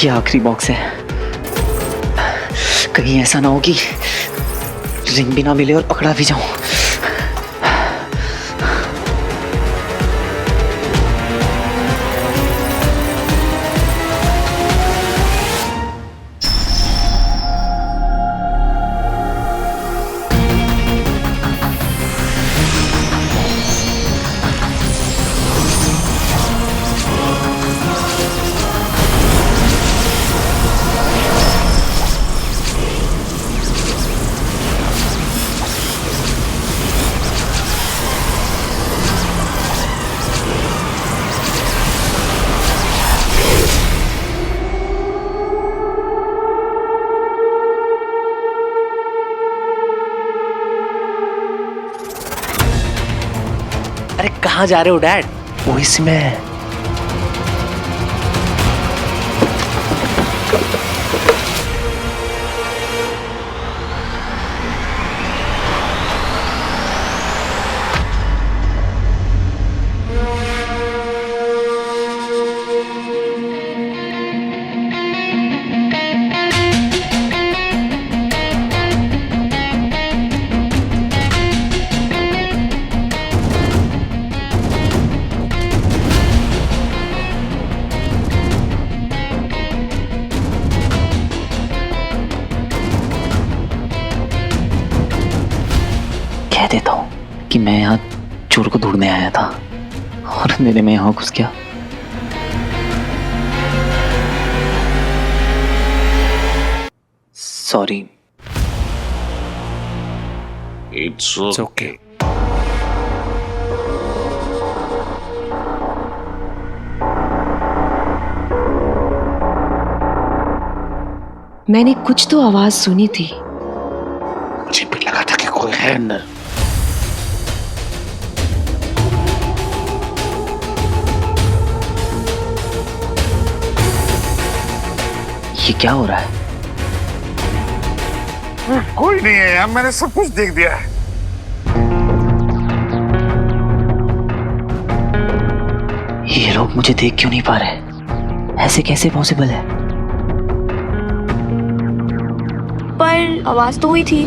ये आखिरी बॉक्स है, कहीं ऐसा ना हो कि रिंग भी ना मिले और पकड़ा भी जाऊं। अरे कहाँ जा रहे हो डैड? वो इसमें कह देता हूँ कि मैं यहाँ चोर को ढूंढने आया था और अंधेरे में यहाँ घुस गया। सॉरी। It's okay. मैंने कुछ तो आवाज सुनी थी। मुझे भी लगा था कि कोई है अंदर। ये क्या हो रहा है? कोई नहीं है यार, मैंने सब कुछ देख दिया है। ये लोग मुझे देख क्यों नहीं पा रहे? ऐसे कैसे पॉसिबल है? पर आवाज तो हुई थी।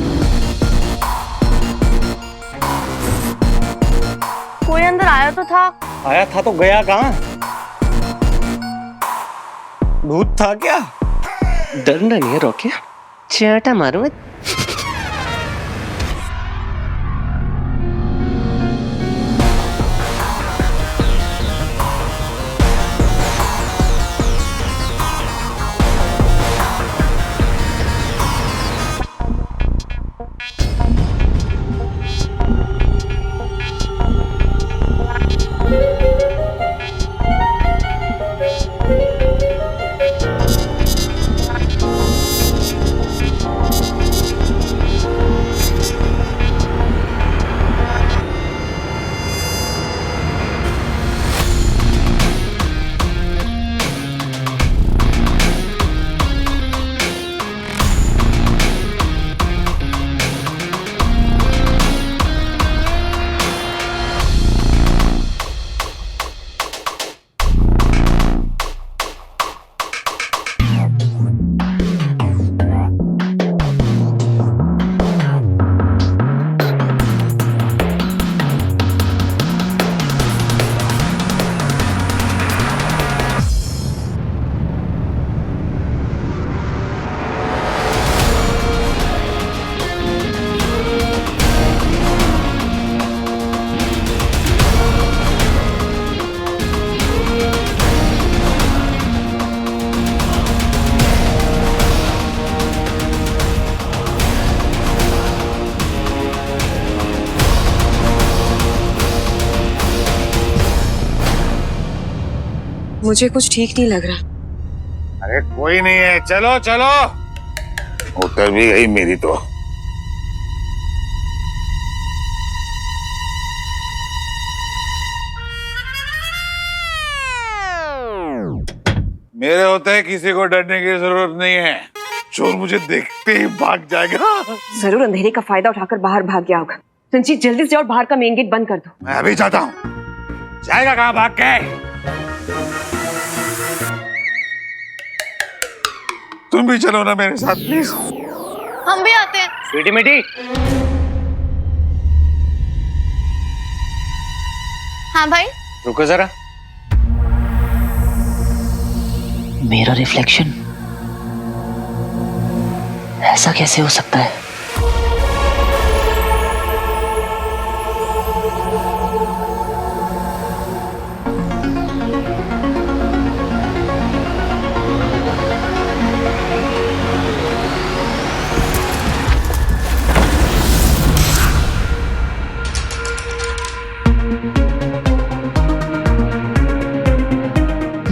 कोई अंदर आया तो था। आया था तो गया कहाँ? भूत था क्या? डरना नहीं है रॉकी, चाटा मारूंगा। मुझे कुछ ठीक नहीं लग रहा। अरे कोई नहीं है, चलो चलो। उतर भी गई मेरी तो। मेरे होते किसी को डरने की जरूरत नहीं है। चोर मुझे देखते ही भाग जाएगा। जरूर अंधेरे का फायदा उठाकर बाहर भाग गया होगा। रंजीत जल्दी से और बाहर का मेन गेट बंद कर दो। मैं अभी जाता हूँ। जाएगा कहाँ भाग के? तुम भी चलो ना मेरे साथ प्लीज। हम भी आते हैं। स्वीटी मिटी, हाँ भाई। रुको जरा। मेरा रिफ्लेक्शन ऐसा कैसे हो सकता है?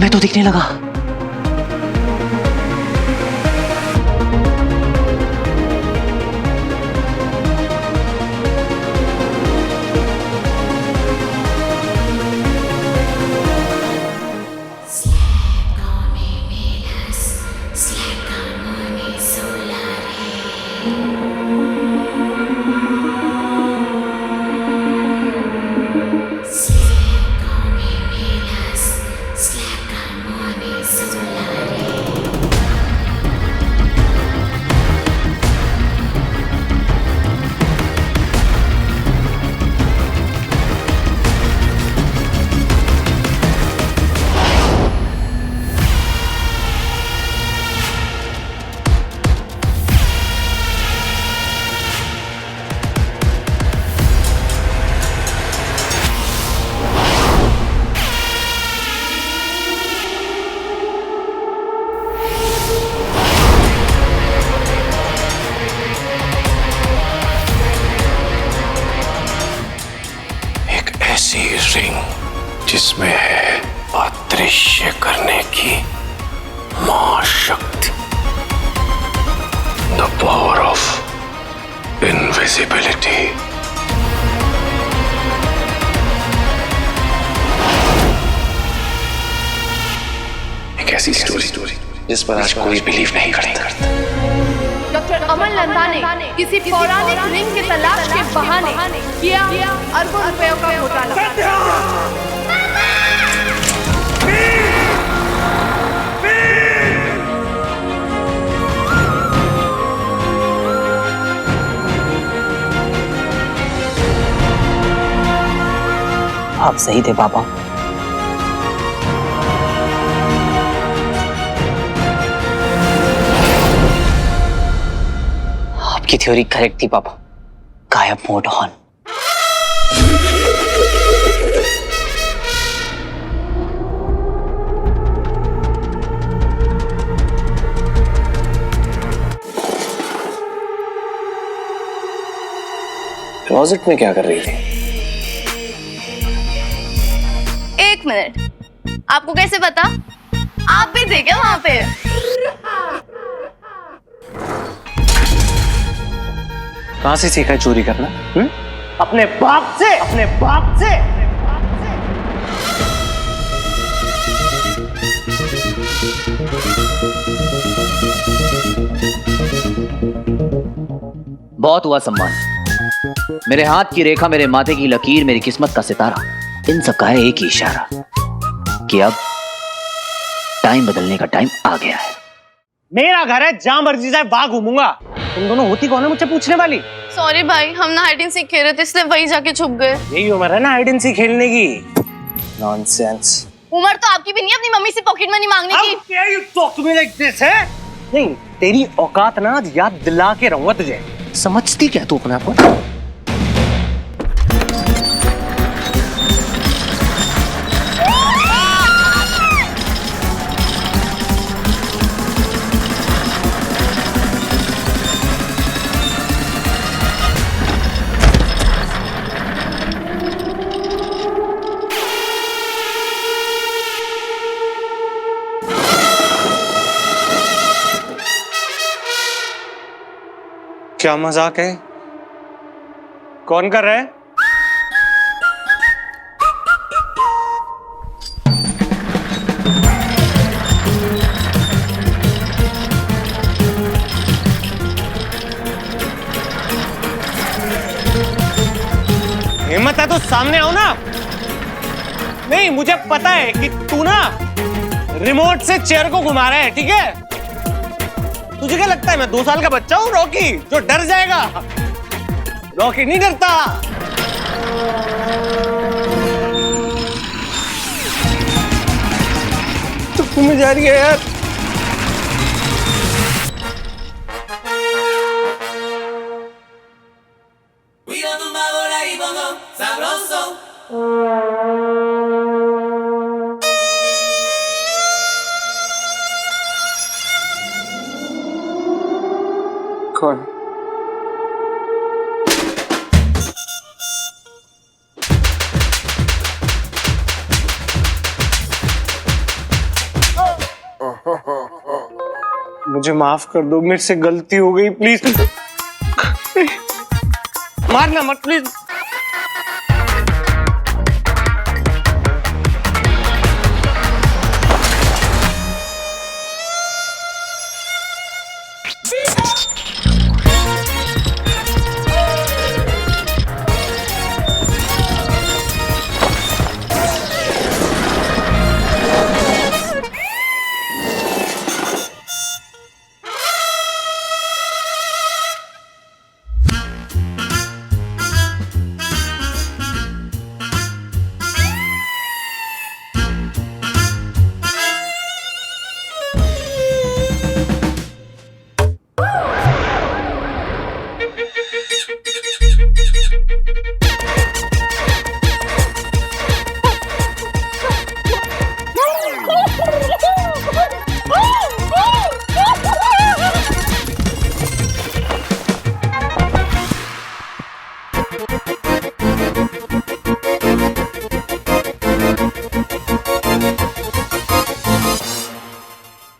मैं तो दिखने लगा। ऐसी रिंग जिसमें है अदृश्य करने की महाशक्ति, द पावर ऑफ इनविजिबिलिटी। एक ऐसी स्टोरी जिस पर आज कोई बिलीव नहीं करता। डॉक्टर अमन नंदा ने किसी पौराणिक रिंग की तलाश के बहाने किया अरबों रुपयों का घोटाला। आप सही थे पापा। आपकी थ्योरी करेक्ट थी पापा। गायब मोड ऑन। क्लोजेट में क्या कर रही थी? एक मिनट, आपको कैसे पता? आप भी थे क्या वहां पे? कहां से सीखा है चोरी करना? अपने बाप से, अपने बाप से। बहुत हुआ सम्मान। मेरे हाथ की रेखा, मेरे माथे की लकीर, मेरी किस्मत का सितारा, इन सब का है एक ही इशारा कि अब टाइम बदलने का टाइम आ गया है। मेरा घर है, जहां मर्जी जाए वहां घूमूंगा। तुम दोनों होती कौन है मुझसे पूछने वाली? सॉरी भाई, हम ना हाइड एंड सीक खेल रहे थे इसलिए वही जाके छुप गए। यही उम्र है ना हाइड एंड सीक खेलने की। नॉनसेंस। उम्र तो आपकी भी नहीं है अपनी मम्मी से पॉकेट मनी मांगने की। How dare you talk to me like this, है? नहीं, तेरी औकात ना याद दिला के रहूंगा तुझे। समझती क्या तू अपने आप को? क्या मजाक है? कौन कर रहा है? हिम्मत है तो सामने आओ ना। नहीं, मुझे पता है कि तू ना रिमोट से चेयर को घुमा रहा है, ठीक है? तुझे क्या लगता है मैं 2 साल का बच्चा हूँ रॉकी जो डर जाएगा? रॉकी नहीं डरता। तो में जा रही है यार। कौन? मुझे माफ कर दो, मेरे से गलती हो गई, प्लीज। मारना मत प्लीज।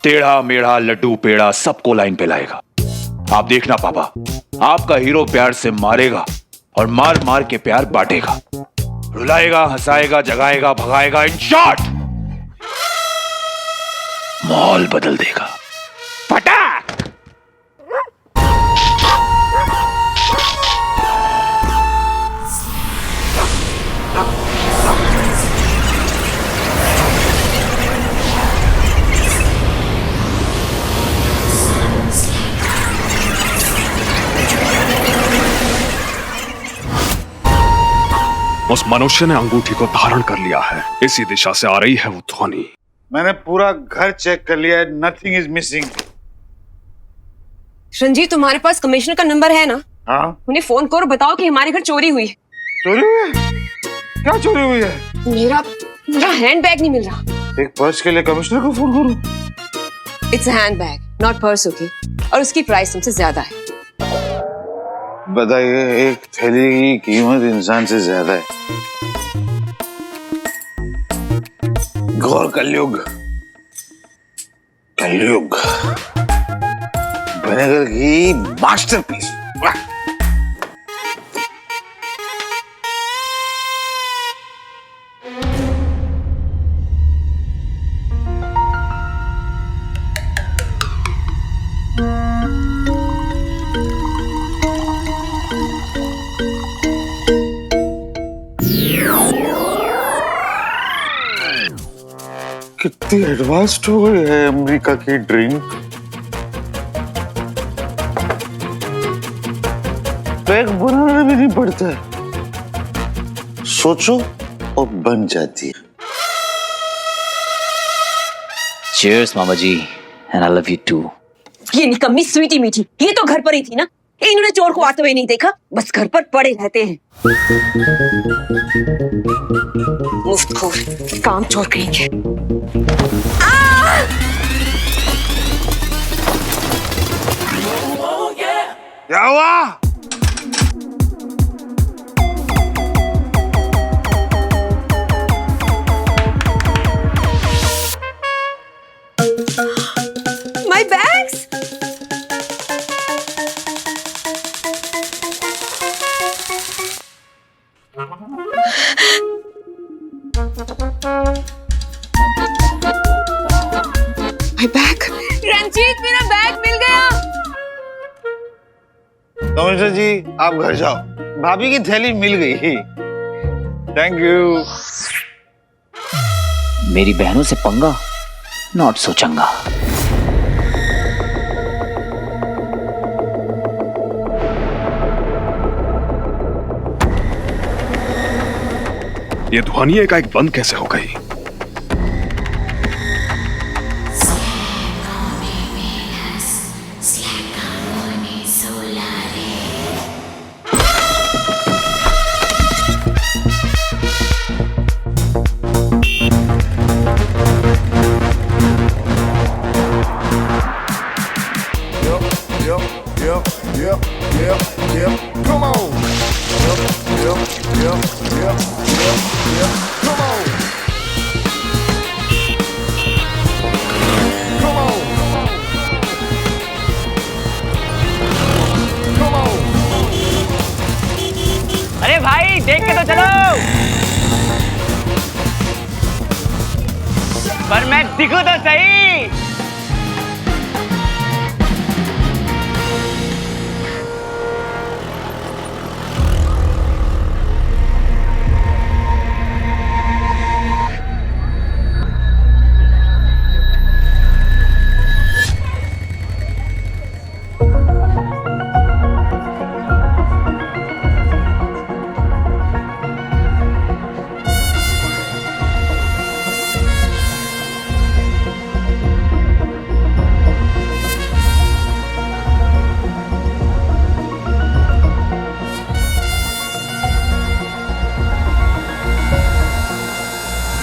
टेढ़ा मेढ़ा लड्डू पेड़ा सबको लाइन पे लाएगा। आप देखना पापा, आपका हीरो प्यार से मारेगा और मार मार के प्यार बांटेगा, रुलाएगा, हंसाएगा, जगाएगा, भगाएगा, इन शॉर्ट माहौल बदल देगा। फटाक। उस मनुष्य ने अंगूठी को धारण कर लिया है। इसी दिशा से आ रही है वो ध्वनि। मैंने पूरा घर चेक कर लिया है, नथिंग इज मिसिंग। रंजीत, तुम्हारे पास कमिश्नर का नंबर है ना? हाँ। उन्हें फोन करो, बताओ कि हमारे घर चोरी हुई है। चोरी हुई है? क्या चोरी हुई है? मेरा हैंडबैग नहीं मिल रहा। एक पर्स के लिए कमिश्नर को फोन करूं? It's handbag, not purse, okay? और उसकी प्राइस तुमसे ज्यादा है। बताइए, एक थैली की कीमत इंसान से ज्यादा है। घोर कलयुग, कलयुग विनेगर की मास्टरपीस। कितनी एडवांस्ड हो गई है अमेरिका की ड्रिंक। पैक बनाना भी नहीं पड़ता है, सोचो और बन जाती है। Cheers, mama ji, and I love you too. ये निकम्मी स्वीटी मीठी, ये तो घर पर ही थी ना? इन्होंने चोर को आते हुए नहीं देखा, बस घर पर पड़े रहते हैं। मुफ्तखोर, काम चोर करेंगे। क्या हुआ? My bags? My bag? Ranjit, मेरा बैग मिल गया। कमिश्नर जी, आप घर जाओ, भाभी की थैली मिल गई। Thank you. मेरी बहनों से पंगा, नॉट सो चंगा। ये ध्वनि एकाएक बंद कैसे हो गई? Come on. Come on. Come on. Come on. अरे भाई देख के तो चलो, पर मैं दिखूं तो सही।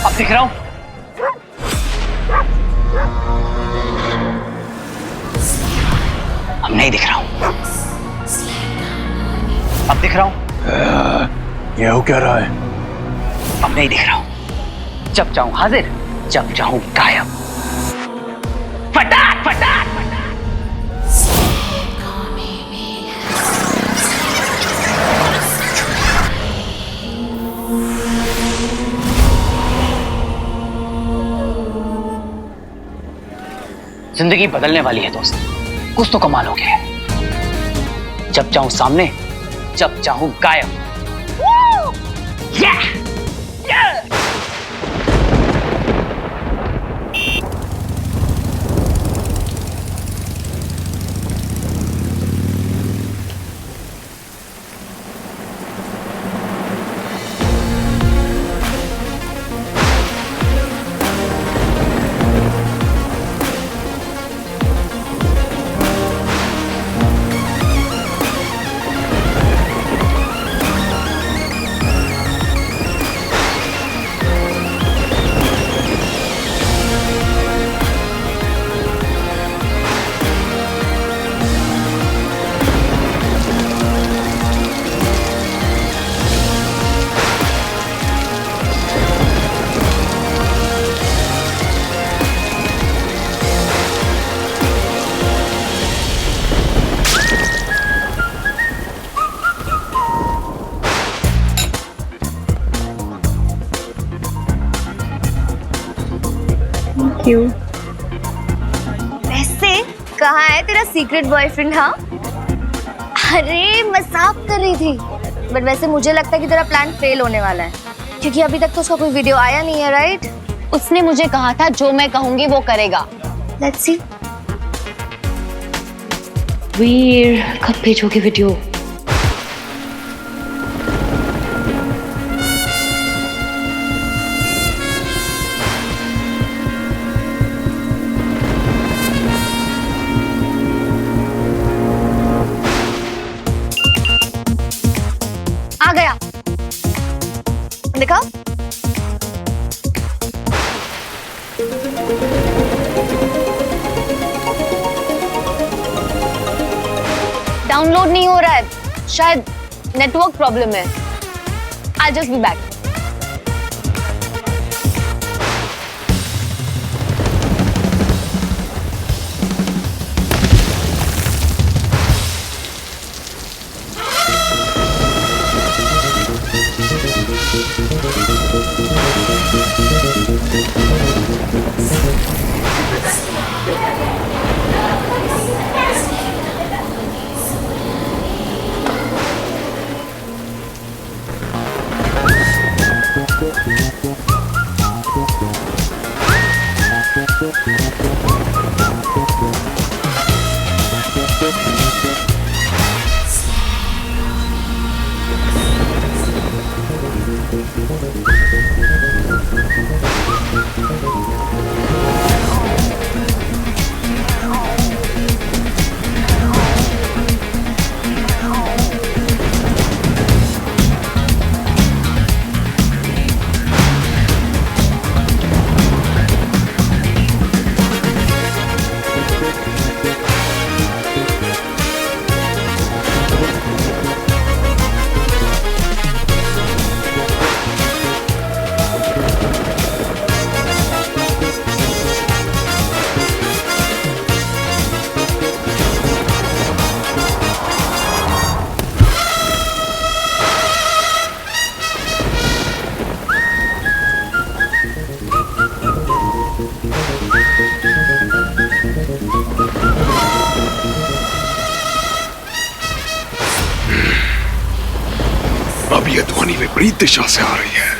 अब दिख रहा हूं? अब नहीं दिख रहा हूं। अब दिख रहा हूं? ये हो क्या रहा है? अब नहीं दिख रहा हूं। जब चाहूं हाजिर, जब चाहूं गायब। फटाक फटाक फटाक। जिंदगी बदलने वाली है दोस्त, कुछ तो कमाल हो गया है। जब चाहूं सामने, जब चाहूं गायब। Yeah! Yeah! क्यों? वैसे कहाँ है तेरा सीक्रेट बॉयफ्रेंड? हाँ, अरे मजाक कर रही थी, बट वैसे मुझे लगता है कि तेरा प्लान फेल होने वाला है, क्योंकि अभी तक तो उसका कोई वीडियो आया नहीं है, राइट? उसने मुझे कहा था जो मैं कहूंगी वो करेगा। Let's see. वीर, कब भेजोगे वीडियो? आ गया, देखा? डाउनलोड नहीं हो रहा है, शायद नेटवर्क प्रॉब्लम है। I'll just be back. विपरीत दिशा से आ रही है।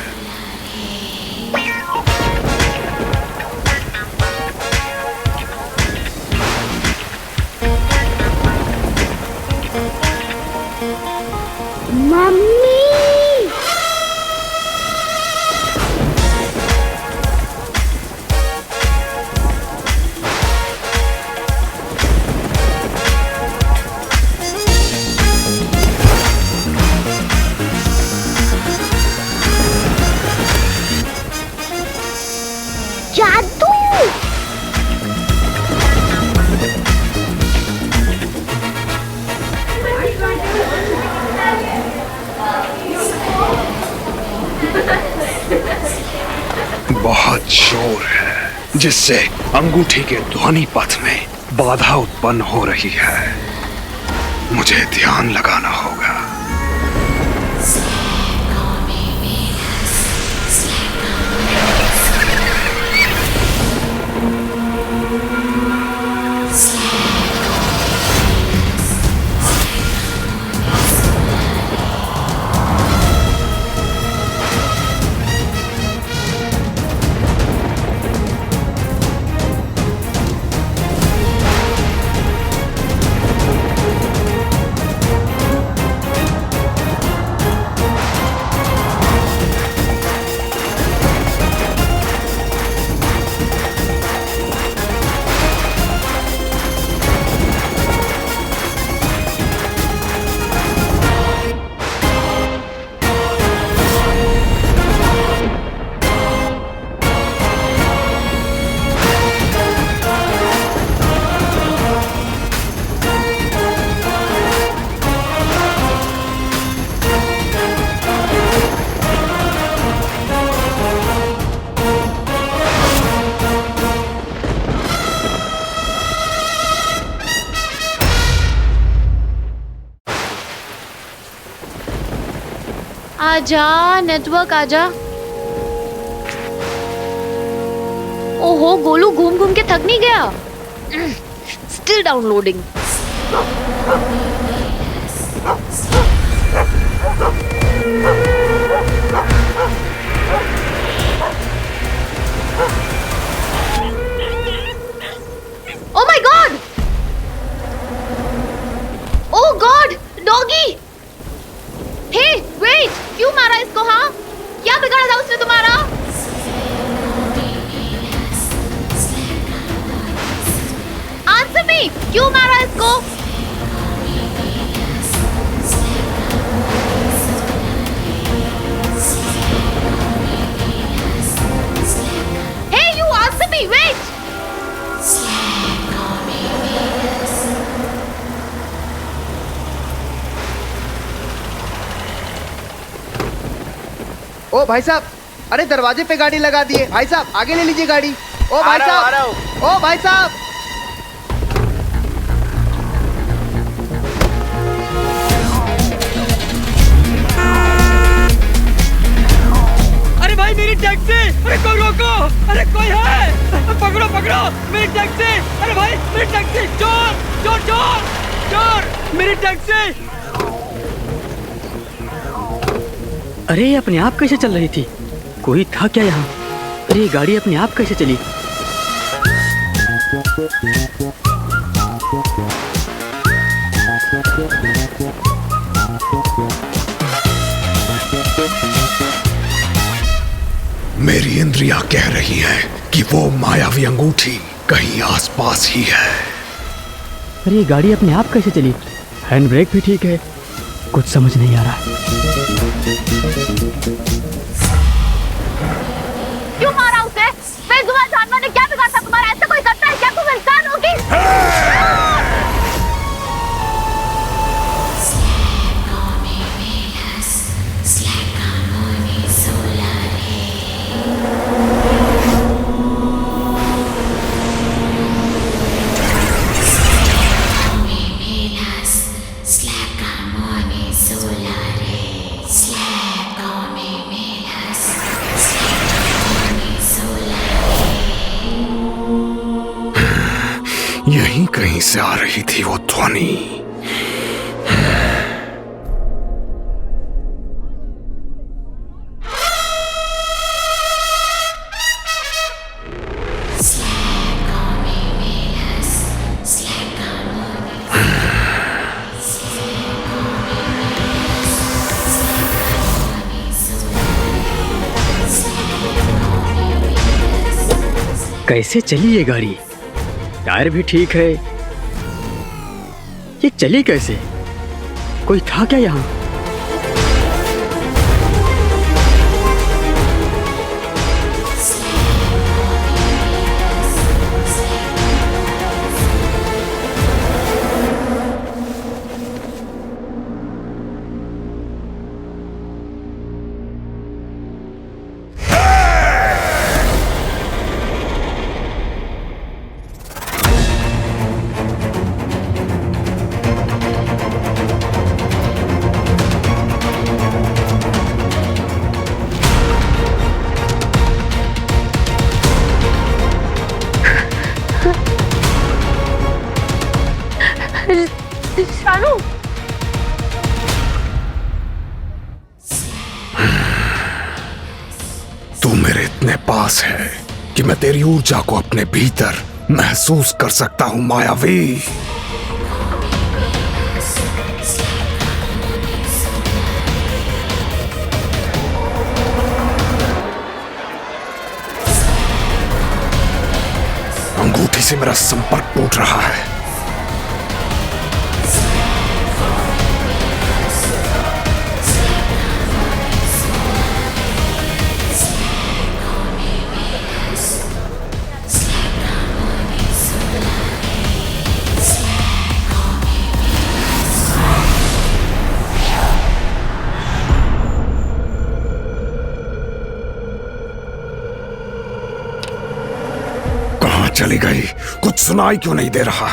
बहुत शोर है जिससे अंगूठी के ध्वनि पथ में बाधा उत्पन्न हो रही है। मुझे ध्यान लगाना होगा। आजा नेटवर्क आजा। ओहो गोलू घूम घूम के थक नहीं गया? Still downloading. Oh my god! Oh god! Doggy! Hey wait! क्यों मारा इसको? हाँ, क्या बिगाड़ा था उसने तुम्हारा? Answer me! क्यों मारा इसको? Hey you answer me! Wait! ओ भाई साहब, अरे दरवाजे पे गाड़ी लगा दिए। भाई साहब आगे ले लीजिए गाड़ी। ओ भाई साहब, ओ भाई साहब। अरे भाई मेरी टैक्सी! अरे कोई रोको! अरे कोई है? पकड़ो पकड़ो मेरी टैक्सी! अरे भाई मेरी टैक्सी! चोर चोर चोर चोर! मेरी टैक्सी! अरे ये अपने आप कैसे चल रही थी? कोई था क्या यहाँ? अरे ये गाड़ी अपने आप कैसे चली? मेरी इंद्रियां कह रही है कि वो मायावी अंगूठी कहीं आसपास ही है। अरे ये गाड़ी अपने आप कैसे चली? हैंड ब्रेक भी ठीक है, कुछ समझ नहीं आ रहा। क्यों मारा उसे? बेजुबान जानवर ने क्या बिगाड़ा तुम्हारा? ऐसा कोई करता है क्या? तुम इंसान होगी? यहीं कहीं से आ रही थी वो ध्वनि। कैसे चली ये गाड़ी? टायर भी ठीक है, ये चली कैसे? कोई था क्या यहाँ? शानू, तू मेरे इतने पास है कि मैं तेरी ऊर्जा को अपने भीतर महसूस कर सकता हूं मायावी। अंगूठी से मेरा संपर्क टूट रहा है। चली गई, कुछ सुनाई क्यों नहीं दे रहा?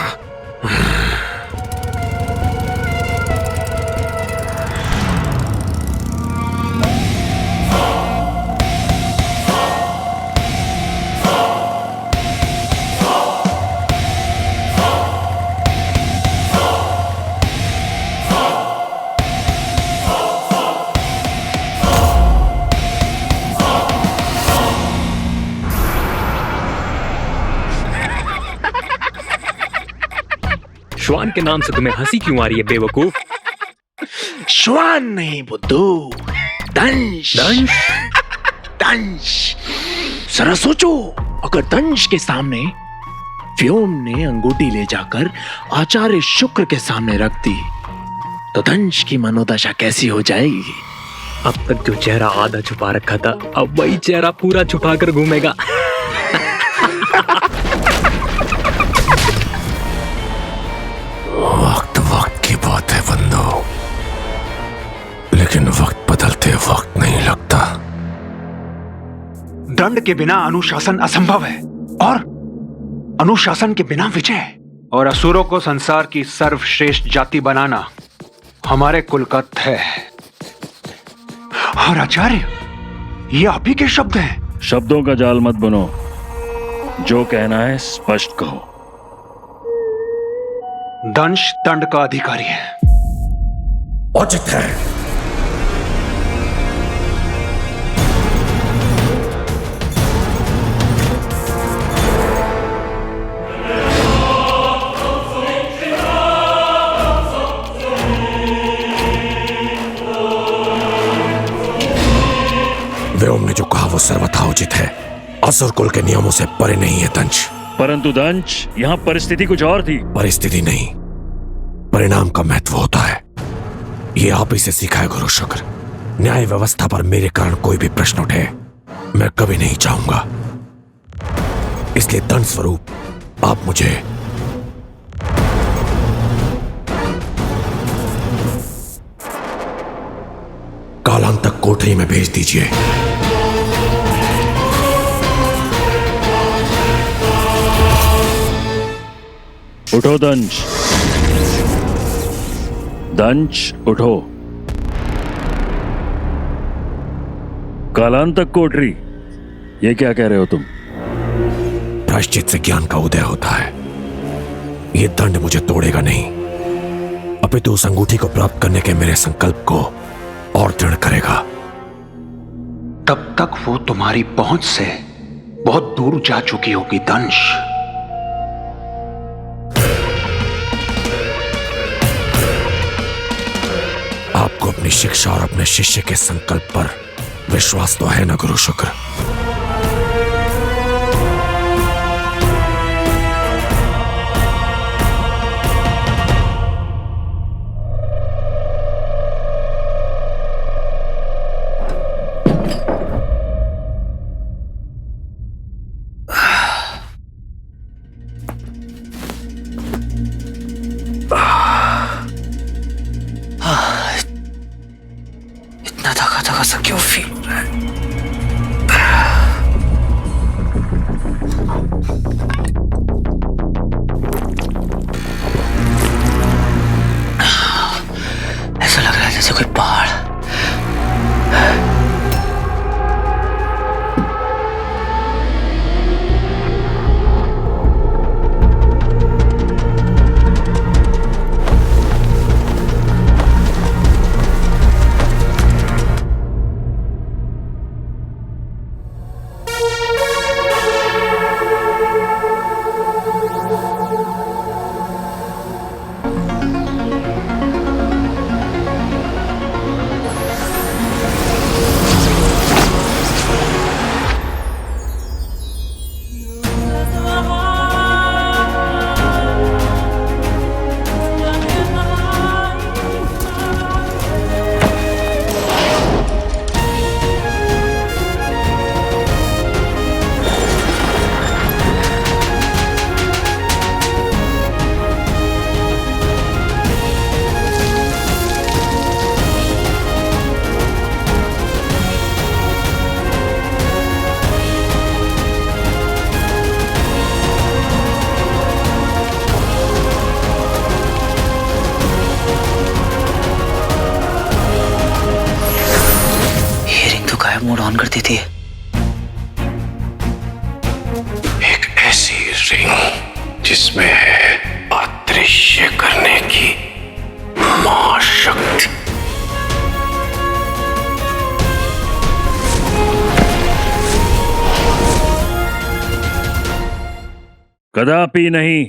श्वान के नाम से तुम्हें हंसी क्यों आ रही है बेवकूफ? श्वान नहीं बुद्धू, दंश। दंश? दंश। जरा सोचो, अगर दंश के सामने व्योम ने अंगूठी ले जाकर आचार्य शुक्र के सामने रख दी तो दंश की मनोदशा कैसी हो जाएगी? अब तक जो चेहरा आधा छुपा रखा था, अब वही चेहरा पूरा छुपा कर घूमेगा। वक्त की बात है बंदो, लेकिन वक्त बदलते वक्त नहीं लगता। दंड के बिना अनुशासन असंभव है और अनुशासन के बिना विजय। और असुरों को संसार की सर्वश्रेष्ठ जाति बनाना हमारे कुल का तय है। और आचार्य, ये आप ही के शब्द हैं। शब्दों का जाल मत बनो, जो कहना है स्पष्ट कहो। दंश दंड का अधिकारी है। उचित है। व्योम ने जो कहा वो सर्वथा उचित है। असुर कुल के नियमों से परे नहीं है दंश। परंतु दंश, यहाँ परिस्थिति कुछ और थी। परिस्थिति नहीं, परिणाम का महत्व होता है। ये आप ही से सीखा है गुरु शुक्र। न्याय व्यवस्था पर मेरे कारण कोई भी प्रश्न उठे, मैं कभी नहीं चाहूंगा। इसलिए दंड स्वरूप आप मुझे कालांतक कोठरी में भेज दीजिए। उठो दंश, दंश उठो। कालांतक कोठरी, ये क्या कह रहे हो तुम? प्रायश्चित से ज्ञान का उदय होता है। ये दंड मुझे तोड़ेगा नहीं, अपितु उस अंगूठी को प्राप्त करने के मेरे संकल्प को और दृढ़ करेगा। तब तक वो तुम्हारी पहुंच से बहुत दूर जा चुकी होगी दंश। आपको अपनी शिक्षा और अपने शिष्य के संकल्प पर विश्वास तो है ना गुरु शुक्र? जगह सा क्यों फील हो रहा है? ऐसा लग रहा है जैसे कोई पहाड़। मोड ऑन करती थी। एक ऐसी रिंग जिसमें है अदृश्य करने की महाशक्ति। कदापि नहीं,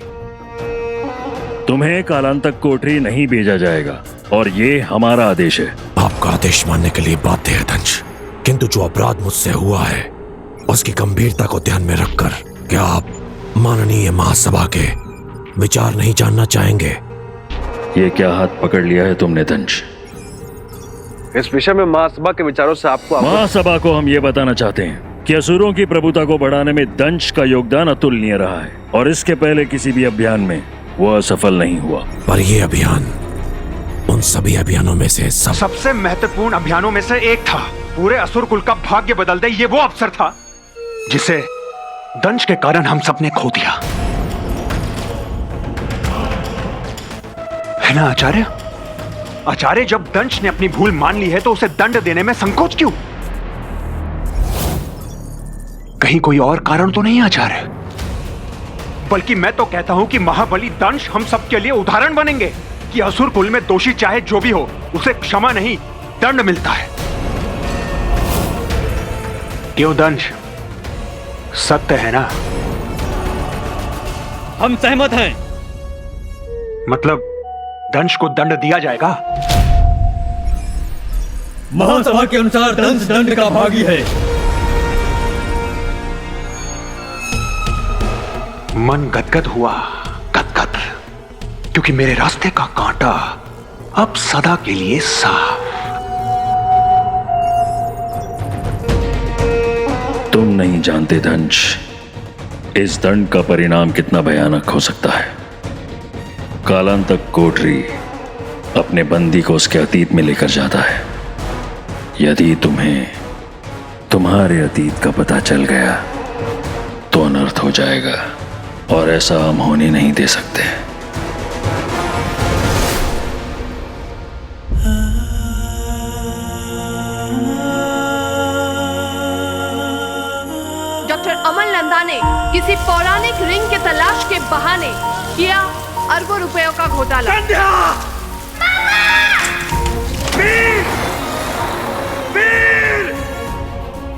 तुम्हें कालांतक कोठरी नहीं भेजा जाएगा और ये हमारा आदेश है। आपका आदेश मानने के लिए बाध्य है दंश, किंतु जो अपराध मुझसे हुआ है उसकी गंभीरता को ध्यान में रखकर क्या आप माननीय महासभा के विचार नहीं जानना चाहेंगे? ये क्या हाथ पकड़ लिया है तुमने दंश? इस विषय में महासभा के विचारों से आपको महासभा को हम ये बताना चाहते हैं कि असुरों की प्रभुता को बढ़ाने में दंश का योगदान अतुलनीय रहा है और इसके पहले किसी भी अभियान में वो असफल नहीं हुआ। पर ये अभियान उन सभी अभियानों में से सबसे महत्वपूर्ण अभियानों में से एक था। पूरे असुर कुल का भाग्य बदल दे, ये वो अवसर था जिसे दंश के कारण हम सबने खो दिया, है ना आचार्य? आचार्य, जब दंश ने अपनी भूल मान ली है तो उसे दंड देने में संकोच क्यों? कहीं कोई और कारण तो नहीं आचार्य? बल्कि मैं तो कहता हूं कि महाबली दंश हम सबके लिए उदाहरण बनेंगे कि असुर कुल में दोषी चाहे जो भी हो उसे क्षमा नहीं दंड मिलता है। क्यों दंश, सत्य है ना? हम सहमत हैं। मतलब दंश को दंड दिया जाएगा? महासभा के अनुसार दंश दंड का भागी है। मन गदगद हुआ, गदगद, क्योंकि मेरे रास्ते का कांटा अब सदा के लिए साफ। तुम नहीं जानते दंश, इस दंड का परिणाम कितना भयानक हो सकता है। कालांतक कोठरी अपने बंदी को उसके अतीत में लेकर जाता है। यदि तुम्हें तुम्हारे अतीत का पता चल गया तो अनर्थ हो जाएगा और ऐसा हम होने नहीं दे सकते। डॉक्टर अमल नंदा ने किसी पौराणिक रिंग के तलाश के बहाने किया अरबों रुपयों का घोटाला।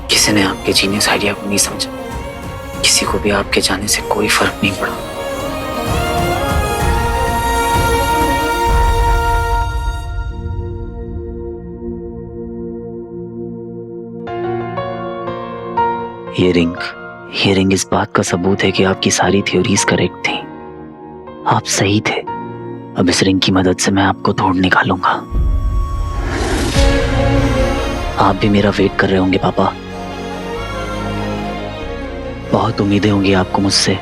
किसी ने आपके जीनियस आइडिया को नहीं समझा, किसी को भी आपके जाने से कोई फर्क नहीं पड़ा। ये रिंग इस बात का सबूत है कि आपकी सारी थ्योरीज करेक्ट थी। आप सही थे। अब इस रिंग की मदद से मैं आपको तोड़ निकालूंगा। आप भी मेरा वेट कर रहे होंगे पापा। बहुत उम्मीदें होंगी आपको मुझसे।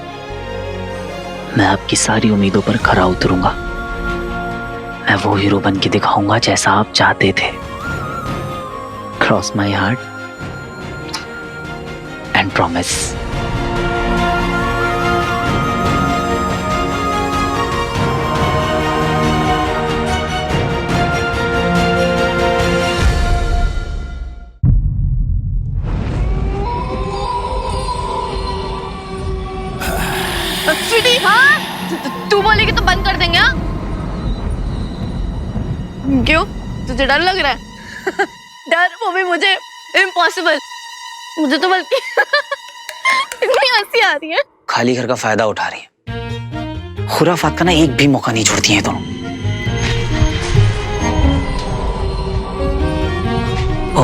मैं आपकी सारी उम्मीदों पर खरा उतरूंगा। मैं वो हीरो बन के दिखाऊंगा जैसा आप चाहते थे। Cross my heart and promise. Sweety, हाँ तू बोलेगी तो बंद कर देंगे। हाँ क्यों, तुझे डर लग रहा है? डर, वो भी मुझे? इम्पॉसिबल। मुझे तो बल्कि इतनी हंसी आ रही है। खाली घर का फायदा उठा रही है। खुराफात का ना एक भी मौका नहीं छोड़ती है दोनों।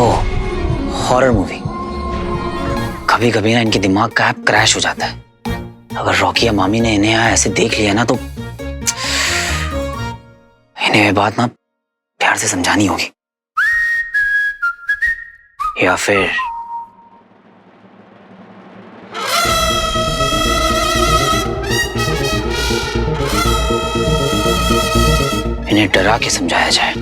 ओह, हॉरर मूवी। कभी कभी ना इनके दिमाग का ऐप क्रैश हो जाता है। अगर रॉकी या मामी ने इन्हें ऐसे देख लिया ना तो इन्हें ये बात ना प्यार से समझानी होगी, या फिर इन्हें डरा के समझाया जाए।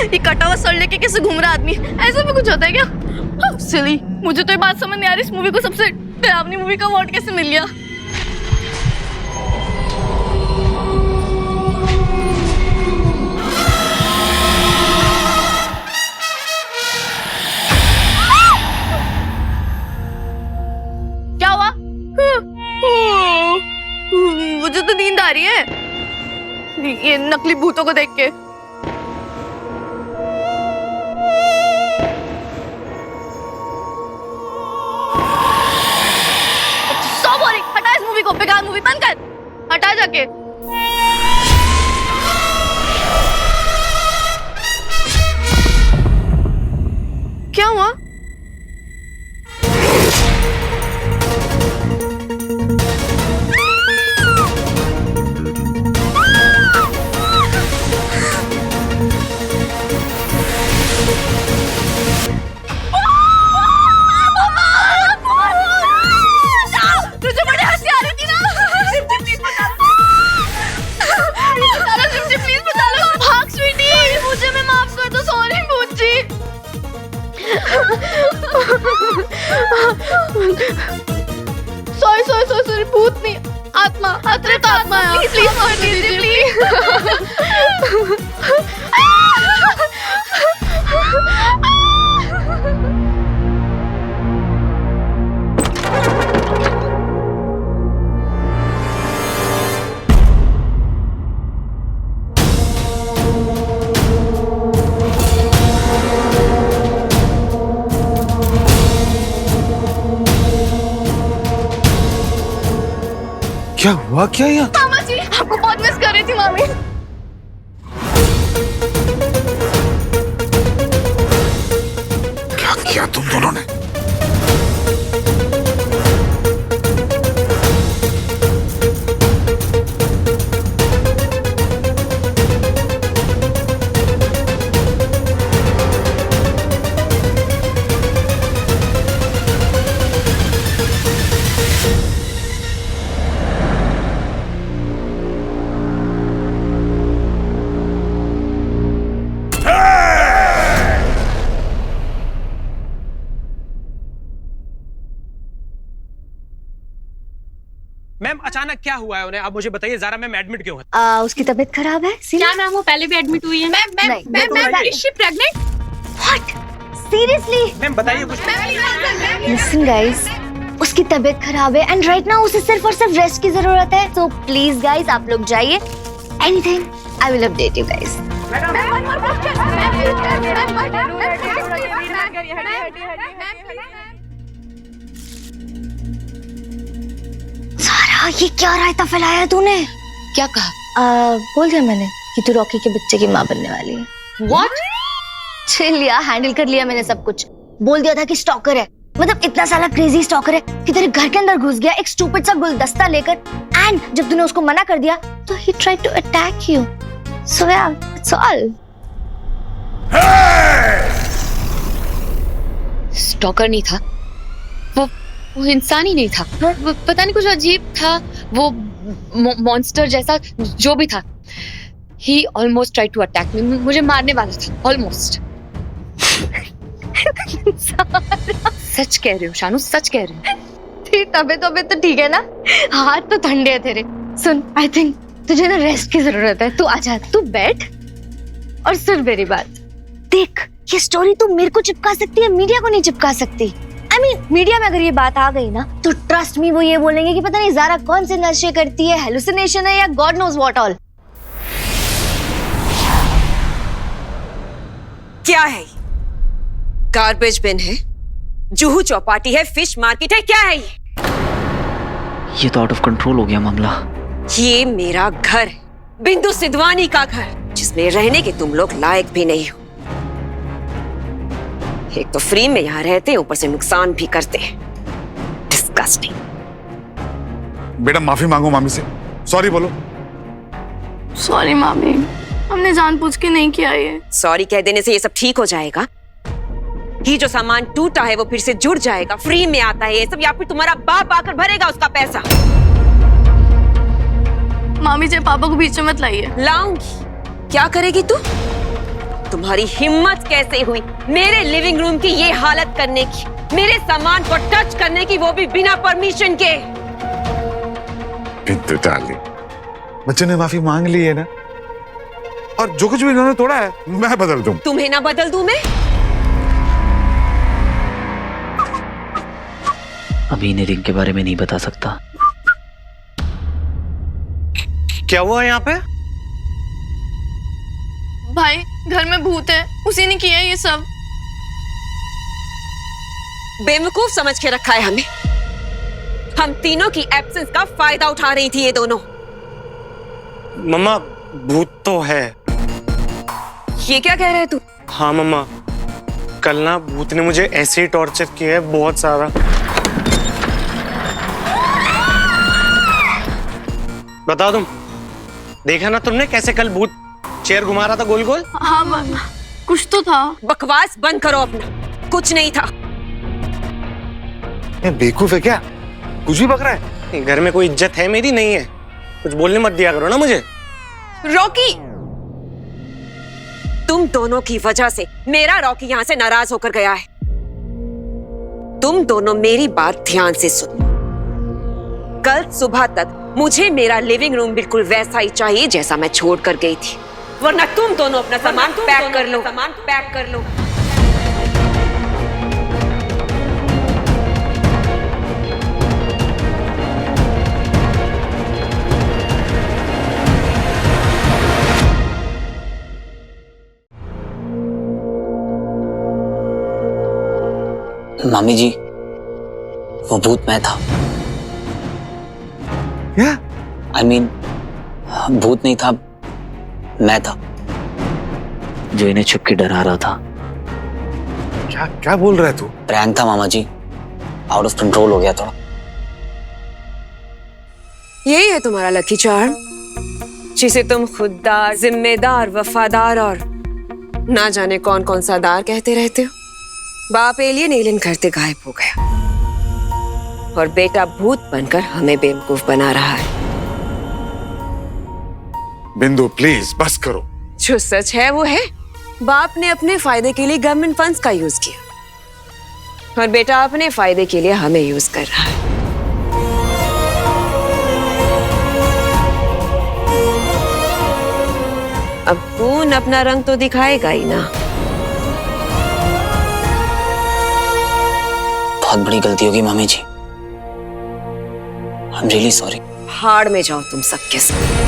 ये कटा हुआ सर लेके कैसे घूम रहा आदमी? ऐसा भी कुछ होता है क्या? सिली, मुझे तो ये बात समझ नहीं आ रही, इस मूवी को सबसे डरावनी मूवी का अवार्ड कैसे मिल गया? क्या हुआ? मुझे तो नींद आ रही है ये नकली भूतों को देख के। हटा इस मूवी को, बेकार मूवी, बंद कर, हटा जाके। क्या हुआ? सॉरी, भूत नहीं, आत्मा, अतिरिक्त आत्मा है। प्लीज मार दीजिए, प्लीज। क्या हुआ क्या यहाँ? मामा जी, आपको बहुत मिस कर रही थी मामी। क्या किया तुम दोनों ने? मैम, अचानक क्या हुआ है उन्हें? आप मुझे बताइए जरा, मैम एडमिट क्यों है? उसकी तबीयत खराब है। क्या मैम, वो पहले भी एडमिट हुई है? Ma'am, is she pregnant? What? Seriously? Ma'am बताइए कुछ। लिसन गाइस, उसकी तबीयत खराब है एंड राइट नाउ उसे सिर्फ और सिर्फ रेस्ट की जरूरत है। सो प्लीज गाइस, आप लोग जाइए। Anything I will update you guys. सारा ये क्या रायता फैलाया है तूने? क्या कहा? बोल दिया मैंने कि तू रॉकी के बच्चे की माँ बनने वाली है। What? चिल यार, हैंडल कर लिया मैंने सब कुछ। बोल दिया था कि स्टॉकर है, मतलब इतना साला क्रेजी स्टॉकर है कि तेरे घर के अंदर घुस गया एक स्टूपिड सा गुलदस्ता लेकर, एंड जब तूने उसको मना कर दिया तो he tried to attack you. So yeah, that's all. Stalker नहीं था वो इंसान ही नहीं था। वो पता नहीं कुछ अजीब था, वो मॉन्स्टर जैसा जो भी था। He almost tried to attack me. मुझे मारने वाला था ऑलमोस्ट। सच कह रही हूँ शानू, सच कह रही हूँ। तेरी तबीयत तो ठीक है ना? हाथ तो ठंडे है तेरे। सुन, आई थिंक तुझे ना रेस्ट की जरूरत है। तू आजा, तू बैठ और सुन मेरी बात। देख, ये स्टोरी तू मेरे को चिपका सकती है, मीडिया को नहीं चिपका सकती। I mean, मीडिया में अगर ये बात आ गई ना तो ट्रस्ट मी वो ये बोलेंगे कि पता नहीं ज़ारा कौन से नशे करती है, हेलुसिनेशन है या गॉड नोज व्हाट ऑल। क्या है? गार्बेज बिन है, जुहू चौपाटी है, फिश मार्केट है, क्या है ये तो आउट ऑफ कंट्रोल हो गया मामला। ये मेरा घर है, बिंदु सिद्धवानी का घर, जिसमें रहने के तुम लोग लायक भी नहीं हो। एक तो फ्री में यहाँ रहते हैं, ऊपर से नुकसान भी करते हैं। डिस्गस्टिंग। बेटा माफी मांगो मामी से, सॉरी बोलो। सॉरी मामी, हमने जानबूझ के नहीं किया ये। सॉरी कह देने से ये सब ठीक हो जाएगा? ये जो सामान टूटा है वो फिर से जुड़ जाएगा, फ्री में आता है ये सब, या फिर तुम्हारा बाप आकर भरेगा उसका पैसा? मामी जी पापा को बीच में मत लाइए। लाऊंगी। क्या करेगी तू? तुम्हारी हिम्मत कैसे हुई मेरे लिविंग रूम की ये हालत करने की, मेरे सामान को टच करने की, वो भी बिना परमिशन के? बिंदु डार्लिंग, बच्चे ने माफी मांग ली है ना, और जो कुछ भी इन्होंने तोड़ा है मैं बदल दूं। तुम्हें ना बदल दूं मैं? अभी इन्हें रिंग के बारे में नहीं बता सकता। क्या हुआ यहाँ पे? भाई घर में भूत है, उसी ने किया ये सब। बेवकूफ समझ के रखा है हमें। हम तीनों की एब्सेंस का फायदा उठा रही थी ये दोनों। मम्मा भूत तो है। ये क्या कह रहे तू? हाँ मम्मा, कल ना भूत ने मुझे ऐसे ही टॉर्चर किया है बहुत सारा। बताओ तुम, देखा ना तुमने कैसे कल भूत चेयर घुमा रहा था गोल गोल? हाँ कुछ तो था। बकवास बंद करो अपना, कुछ नहीं था। ये बेवकूफ है क्या? कुछ भी बक रहा है। घर में कोई इज्जत है मेरी? नहीं है। कुछ बोलने मत दिया करो ना मुझे। रॉकी, तुम दोनों की वजह से मेरा रॉकी यहाँ से नाराज होकर गया है। तुम दोनों मेरी बात ध्यान से सुनो। कल सुबह तक मुझे मेरा लिविंग रूम बिल्कुल वैसा ही चाहिए जैसा मैं छोड़ कर गई थी, वरना तुम दोनों अपना सामान पैक कर लो। सामान पैक कर लो। मामी जी, वो भूत मैं था। क्या? I mean, भूत नहीं था, मैं था जो इन्हें छुप के डरा रहा था। क्या क्या बोल रहा है तू? प्रैंक था मामा जी, आउट ऑफ कंट्रोल हो गया थोड़ा। यही है तुम्हारा लकी चार्म, जिसे तुम खुददार, जिम्मेदार, वफादार और ना जाने कौन कौन सा दार कहते रहते हो। बाप एलियन करते गायब हो गया और बेटा भूत बनकर हमें बेवकूफ बना रहा है। बिंदु प्लीज बस करो। जो सच है वो है, बाप ने अपने फायदे के लिए गवर्नमेंट फंड्स का यूज किया और बेटा अपने फायदे के लिए हमें यूज कर रहा है। अब खून अपना रंग तो दिखाएगा ही ना। बहुत बड़ी गलती होगी मामी जी, आई एम रियली सॉरी। हाड़ में जाओ तुम सबके साथ।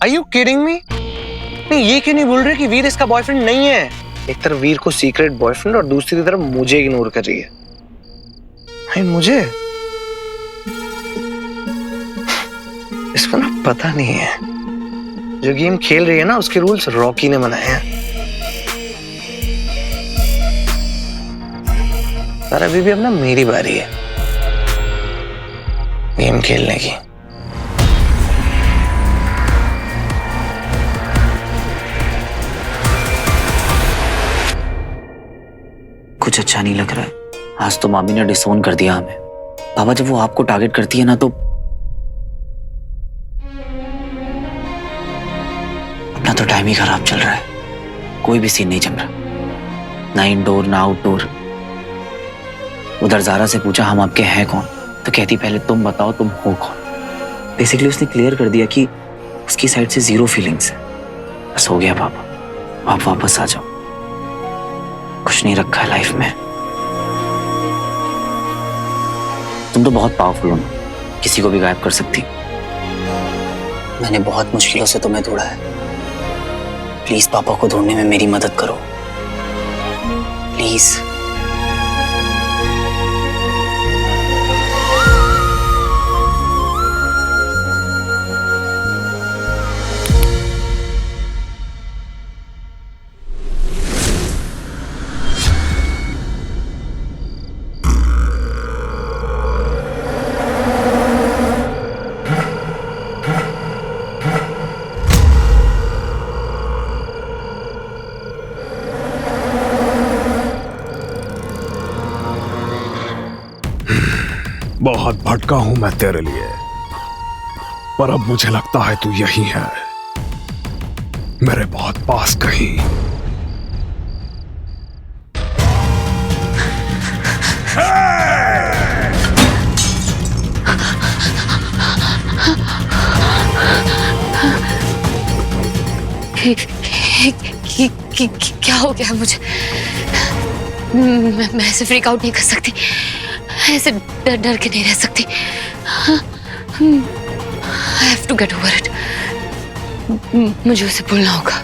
Are you kidding me? नहीं, ये क्यों नहीं बोल रहे कि वीर इसका बॉयफ्रेंड नहीं है? एक तरफ वीर को सीक्रेट बॉयफ्रेंड और दूसरी तरफ मुझे इग्नोर कर रही है। भाई मुझे इसको ना पता नहीं है, जो गेम खेल रही है ना उसके रूल्स रॉकी ने बनाए हैं। पर अभी भी अब ना मेरी बारी है गेम खेलने की। कुछ अच्छा नहीं लग रहा है। आज तो मामी ने डिसोन कर दिया हमें। बाबा जब वो आपको टारगेट करती है ना तो अपना तो टाइम ही खराब चल रहा है। कोई भी सीन नहीं जम रहा, ना इंडोर ना आउटडोर। उधर जारा से पूछा हम आपके हैं कौन, तो कहती पहले तुम बताओ तुम हो कौन। बेसिकली उसने क्लियर कर दिया कि उसकी साइड से 0 फीलिंग्स है। बस हो गया पापा, आप वापस आ जाओ। कुछ नहीं रखा है लाइफ में। तुम तो बहुत पावरफुल हो ना, किसी को भी गायब कर सकती। मैंने बहुत मुश्किलों से तुम्हें ढूंढा है। प्लीज पापा को ढूंढने में मेरी मदद करो, प्लीज। बहुत भटका हूं मैं तेरे लिए, पर अब मुझे लगता है तू यही है, मेरे बहुत पास कहीं। क्या हो गया मुझे? मैं ऐसे फ्रीक आउट नहीं कर सकती, ऐसे डर डर के नहीं रह सकती। I have to get over it. मुझे उसे भूलना होगा।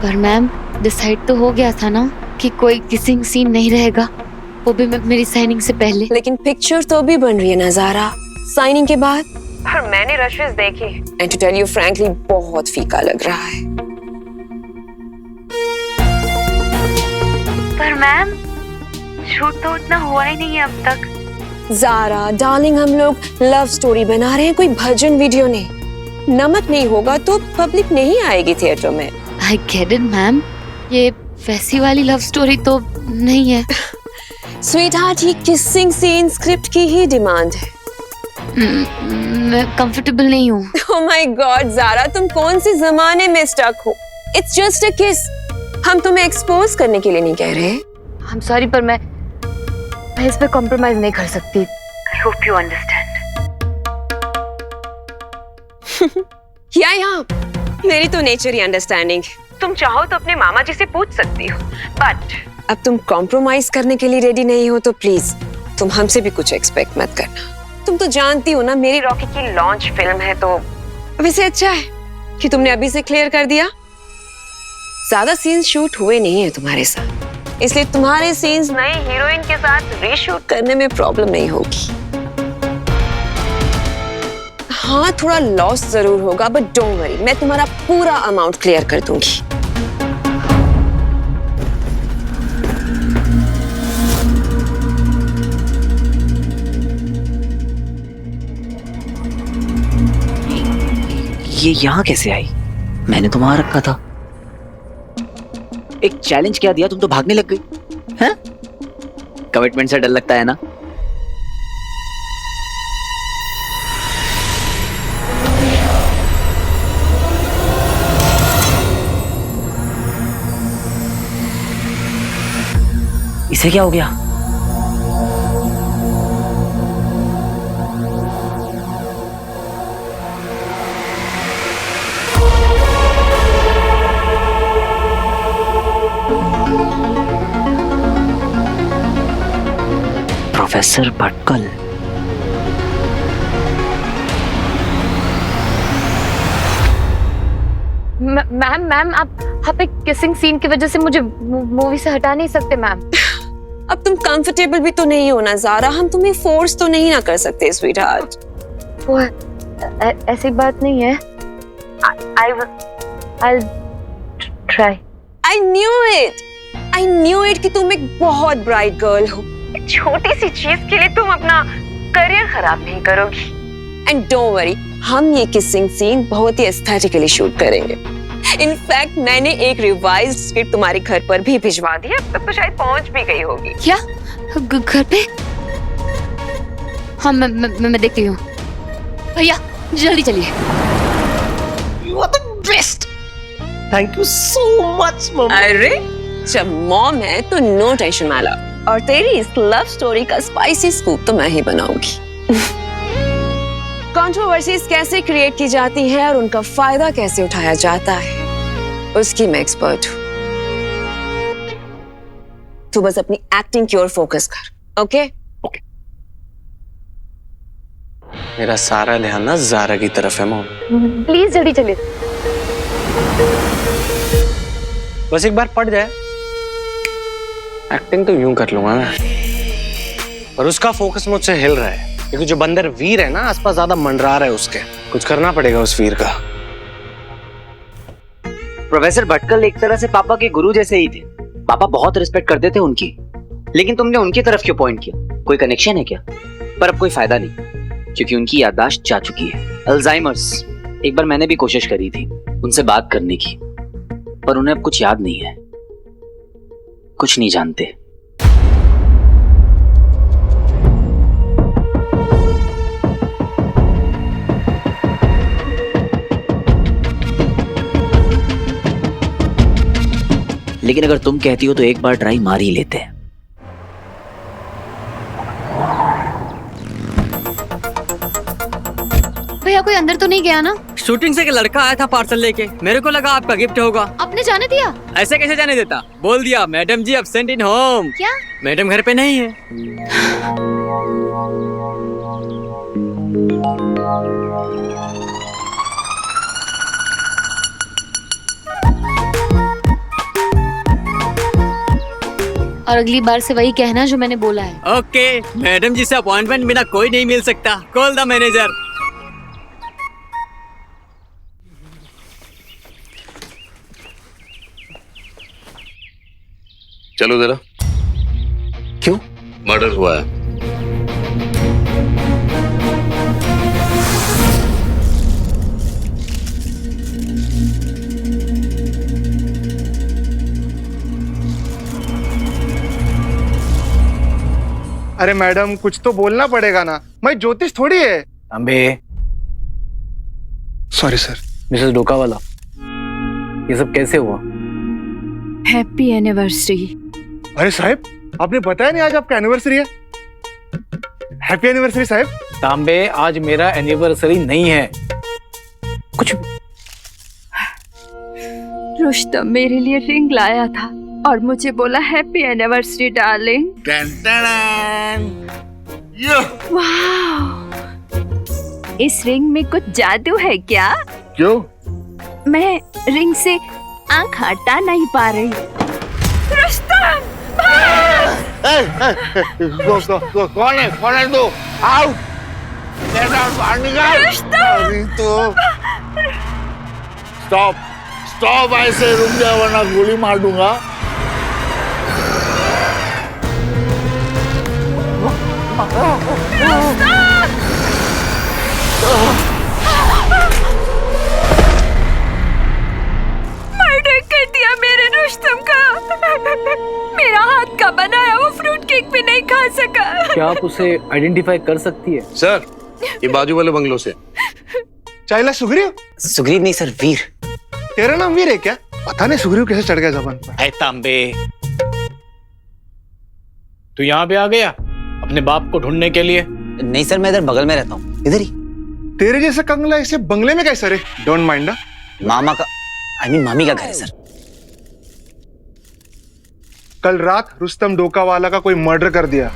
पर मैम डिसाइड तो हो गया था ना कि कोई किसिंग सीन नहीं रहेगा, वो भी मेरी साइनिंग से पहले। लेकिन पिक्चर तो भी बन रही है ना ज़ारा, साइनिंग के बाद। पर मैंने रशेस देखे and to tell you frankly बहुत फीका लग रहा है। पर मैम शूट तो उतना हुआ ही नहीं है अब तक। ज़ारा डार्लिंग, हम लोग लव स्टोरी बना रहे हैं, कोई भजन वीडियो नहीं। नमक नहीं होगा तो पब्लिक नहीं आएगी थिएटर में। I get it, मैम, ये वैसी वाली लव स्टोरी तो नहीं है। स्वीटहार्ट, ये किसिंग सीन स्क्रिप्ट की ही डिमांड है। मैं कंफर्टेबल नहीं हूँ। Oh my God, ज़ारा, तुम कौन से जमाने में स्टक हो? It's just a kiss. हम तुम्हें एक्सपोज करने के लिए नहीं कह रहे। I'm sorry, पर मैं इस पे कॉम्प्रोमाइज नहीं कर सकती। I hope you understand. या मेरी तो नेचर ही अंडरस्टैंडिंग। तुम चाहो तो अपने मामा जी से पूछ सकती हो, बट अब तुम कॉम्प्रोमाइज करने के लिए रेडी नहीं हो तो प्लीज तुम हमसे भी कुछ एक्सपेक्ट मत करना। तुम तो जानती हो ना मेरी रॉकी की लॉन्च फिल्म है, तो अब इसे अच्छा है कि तुमने अभी से क्लियर कर दिया। ज्यादा सीन्स शूट हुए नहीं है तुम्हारे साथ, इसलिए तुम्हारे सीन्स नए हीरोइन के साथ रीशूट करने में प्रॉब्लम नहीं होगी। हाँ, थोड़ा लॉस जरूर होगा, बट डोंट वरी, मैं तुम्हारा पूरा अमाउंट क्लियर कर दूंगी। ये यहाँ कैसे आई? मैंने तो वहां रखा था। एक चैलेंज क्या दिया, तुम तो भागने लग गई हैं? कमिटमेंट से डर लगता है ना? इसे क्या हो गया? प्रोफेसर भटकल। मैम आप एक किसिंग सीन की वजह से मुझे मूवी से हटा नहीं सकते मैम। अब तुम कंफर्टेबल भी तो नहीं हो ना ज़ारा, हम तुम्हें फोर्स तो नहीं ना कर सकते स्वीटहार्ट। वो ऐसी बात नहीं है। I'll try. I knew it कि तुम एक बहुत ब्राइट गर्ल हो। छोटी सी चीज के लिए तुम अपना करियर खराब नहीं करोगी। एंड डोंट वरी, हम ये किसिंग सीन बहुत ही एस्थेटिकली शूट करेंगे। इनफैक्ट मैंने एक रिवाइज्ड स्क्रिप्ट तुम्हारे घर पर भी भिजवा दी है, अब तक तो शायद पहुंच भी गई होगी। क्या घर पे? हाँ मैं देखती हूँ। भैया जल्दी चलिए। You are the best. Thank you so much, mom. अरे जब मॉम है तो नो टेंशन माला, और तेरी इस लव स्टोरी का स्पाइसी स्कूप तो मैं ही बनाऊंगी। कंट्रोवर्सीज कैसे क्रिएट की जाती है और उनका फायदा कैसे उठाया जाता है, उसकी मैं एक्सपर्ट हूँ। तू बस अपनी एक्टिंग की ओर फोकस कर, ओके? मेरा सारा ध्यान ना ज़ारा की तरफ है मॉम। प्लीज जल्दी चलिए। बस एक बार पड़ जाए, एक्टिंग तो यूं कर लूंगा मैं, पर उसका फोकस मुझसे हिल रहा है क्योंकि जो बंदर वीर है ना आसपास ज्यादा मंडरा रहा है, उसके कुछ करना पड़ेगा उस वीर का। प्रोफेसर भटकल एक तरह से पापा के गुरु जैसे ही थे। पापा बहुत रिस्पेक्ट करते थे उनकी, लेकिन तुमने उनकी तरफ क्यों पॉइंट किया? कोई कनेक्शन है क्या? पर अब कोई फायदा नहीं, क्योंकि उनकी याददाश्त जा चुकी है, अल्जाइमर्स। एक बार मैंने भी कोशिश करी थी उनसे बात करने की, पर उन्हें अब कुछ याद नहीं है, कुछ नहीं जानते। लेकिन अगर तुम कहती हो तो एक बार ट्राई मार ही लेते हैं। भैया कोई अंदर तो नहीं गया ना? शूटिंग से एक लड़का आया था पार्सल लेके, मेरे को लगा आपका गिफ्ट होगा। आपने जाने दिया? ऐसे कैसे जाने देता? बोल दिया madam ji absent in home. क्या? मैडम घर पे नहीं है। और अगली बार से वही कहना जो मैंने बोला है। ओके, मैडम जी से अपॉइंटमेंट बिना कोई नहीं मिल सकता। Call the manager. चलो जरा। क्यों? मर्डर हुआ है। अरे मैडम कुछ तो बोलना पड़ेगा ना, मैं ज्योतिष थोड़ी है। अबे सॉरी सर। मिसेस डोकावाला, ये सब कैसे हुआ? Happy anniversary. अरे साहब आपने बताया नहीं आज आपका एनिवर्सरी है। हैप्पी एनिवर्सरी साहब। तांबे आज मेरा एनिवर्सरी नहीं है। कुछ रुस्तम मेरे लिए रिंग लाया था और मुझे बोला हैप्पी एनिवर्सरी डार्लिंग। वाह, इस रिंग में कुछ जादू है क्या? क्यों? मैं रिंग से आंख हटा नहीं पा रही। रुस्तम! कौन है तू? आउट! बाहर निकाल! स्टॉप ऐसे रुक जा वरना गोली मार दूंगा। क्या आप उसे आइडेंटिफाई कर सकती है? सर, ये बाजू वाले बंगलों से। चाइला सुग्रीव? सुग्रीव नहीं सर, वीर। तेरा नाम वीर है क्या? पता नहीं सुग्रीव कैसे चढ़ गया जबान पर। ऐ तांबे, तू यहाँ पे आ गया अपने बाप को ढूंढने के लिए? नहीं सर, मैं इधर बगल में रहता हूँ, इधर ही। तेरे जैसे कंगला इसे बंगले में कैसे रे? डोंट माइंड ना। मामा का मामी का घर है सर। कल रात रुस्तम डोकावाला का कोई मर्डर कर दिया।